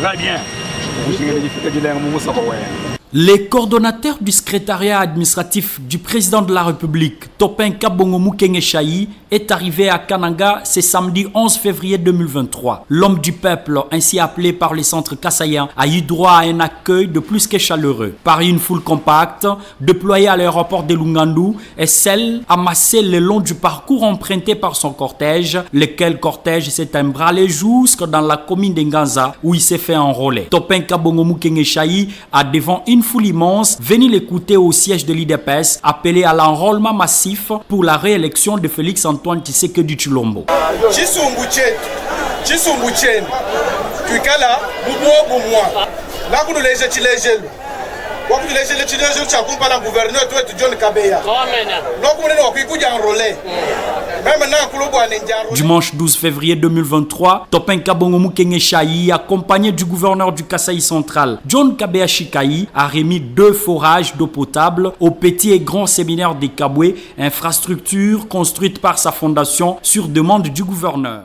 Très bien. Les coordonnateurs du secrétariat administratif du président de la République, Topin Kabongo Mukenge Chayi, est arrivé à Kananga ce samedi 11 février 2023. L'homme du peuple, ainsi appelé par les centres kassaïens, a eu droit à un accueil de plus que chaleureux. Par une foule compacte, déployée à l'aéroport de Lungandu, et celle amassée le long du parcours emprunté par son cortège, lequel cortège s'est emballé jusque dans la commune d'Nganza, où il s'est fait enrôler. Topin Kabongo Mukenge Chayi a devant une foule immense venu l'écouter au siège de l'IDPS, appelé à l'enrôlement massif pour la réélection de Félix Antoine Tshisekedi Tshilombo. Dimanche 12 février 2023, Topin Kabongo Mukenge Chayi, accompagné du gouverneur du Kasaï central, John Kabea Shikayi, a remis 2 forages d'eau potable au petit et grand séminaire de Kabwe, infrastructure construite par sa fondation sur demande du gouverneur.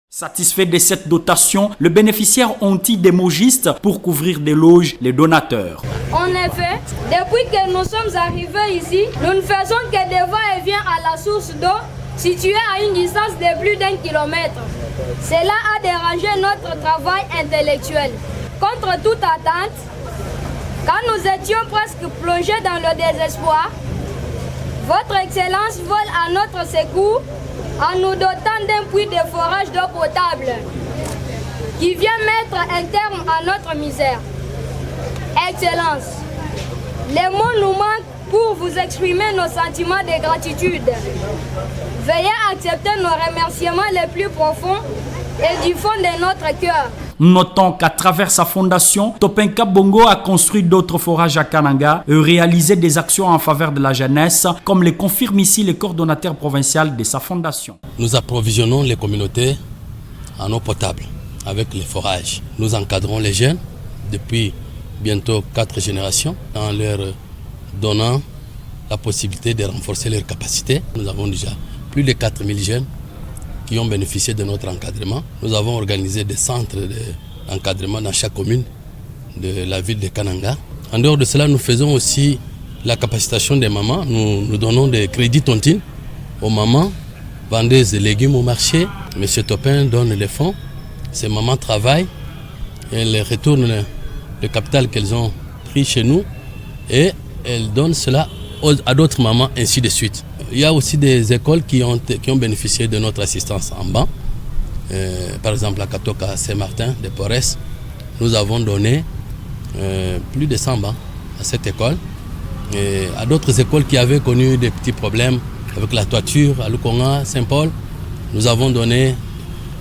Satisfait de cette dotation, les bénéficiaires ont-ils des mogistes pour couvrir des loges les donateurs. En effet, depuis que nous sommes arrivés ici, nous ne faisons que des va-et-vient à la source d'eau située à une distance de plus d'1 kilomètre. Cela a dérangé notre travail intellectuel. Contre toute attente, quand nous étions presque plongés dans le désespoir, votre Excellence vole à notre secours en nous dotant d'un puits de forage d'eau potable qui vient mettre un terme à notre misère. Excellence, les mots nous manquent pour vous exprimer nos sentiments de gratitude. Veuillez accepter nos remerciements les plus profonds et du fond de notre cœur. Notons qu'à travers sa fondation, Topin Kabongo a construit d'autres forages à Kananga et réalisé des actions en faveur de la jeunesse, comme le confirme ici le coordonnateur provincial de sa fondation. Nous approvisionnons les communautés en eau potable avec les forages. Nous encadrons les jeunes depuis bientôt 4 générations en leur donnant la possibilité de renforcer leurs capacités. Nous avons déjà plus de 4000 jeunes qui ont bénéficié de notre encadrement. Nous avons organisé des centres d'encadrement dans chaque commune de la ville de Kananga. En dehors de cela, nous faisons aussi la capacitation des mamans. Nous donnons des crédits tontines aux mamans, vendeuses de légumes au marché. Monsieur Topin donne les fonds. Ces mamans travaillent et elles retournent le capital qu'elles ont pris chez nous et elles donnent cela à d'autres mamans, ainsi de suite. Il y a aussi des écoles qui ont bénéficié de notre assistance en banc. Par exemple, à Katoka Saint-Martin de Porres, nous avons donné plus de 100 bancs à cette école. Et à d'autres écoles qui avaient connu des petits problèmes avec la toiture, à Lukonga, Saint-Paul, nous avons donné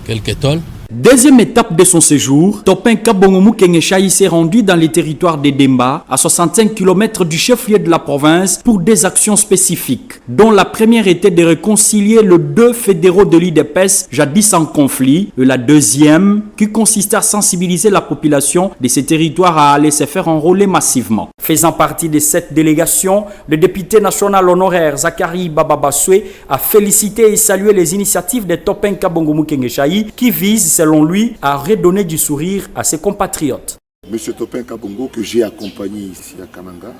quelques tôles. Deuxième étape de son séjour, Topin Kabongo Mukenge Chayi s'est rendu dans les territoires de Demba, à 65 km du chef-lieu de la province, pour des actions spécifiques, dont la première était de réconcilier les 2 fédéraux de l'IDPS jadis en conflit, et la deuxième qui consistait à sensibiliser la population de ces territoires à aller se faire enrôler massivement. Faisant partie de cette délégation, le député national honoraire Zachary Bababaswe a félicité et salué les initiatives de Topin Kabongo Mukenge Chayi qui visent, selon lui, à redonner du sourire à ses compatriotes. Monsieur Topin Kabongo, que j'ai accompagné ici à Kananga,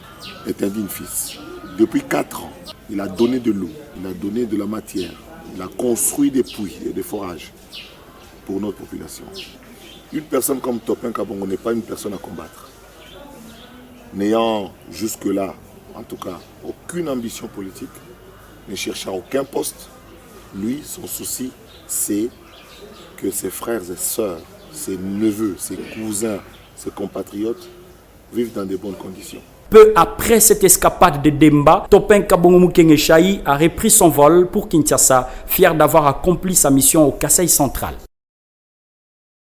est un digne fils. Depuis 4 ans, il a donné de l'eau, il a donné de la matière, il a construit des puits et des forages pour notre population. Une personne comme Topin Kabongo n'est pas une personne à combattre. n'ayant jusque-là, en tout cas, aucune ambition politique, ne cherchant aucun poste, lui, son souci, c'est que ses frères et sœurs, ses neveux, ses cousins, ses compatriotes vivent dans de bonnes conditions. Peu après cette escapade de Demba, Topin Kabongo Mukenge Chayi a repris son vol pour Kinshasa, fier d'avoir accompli sa mission au Kasaï central.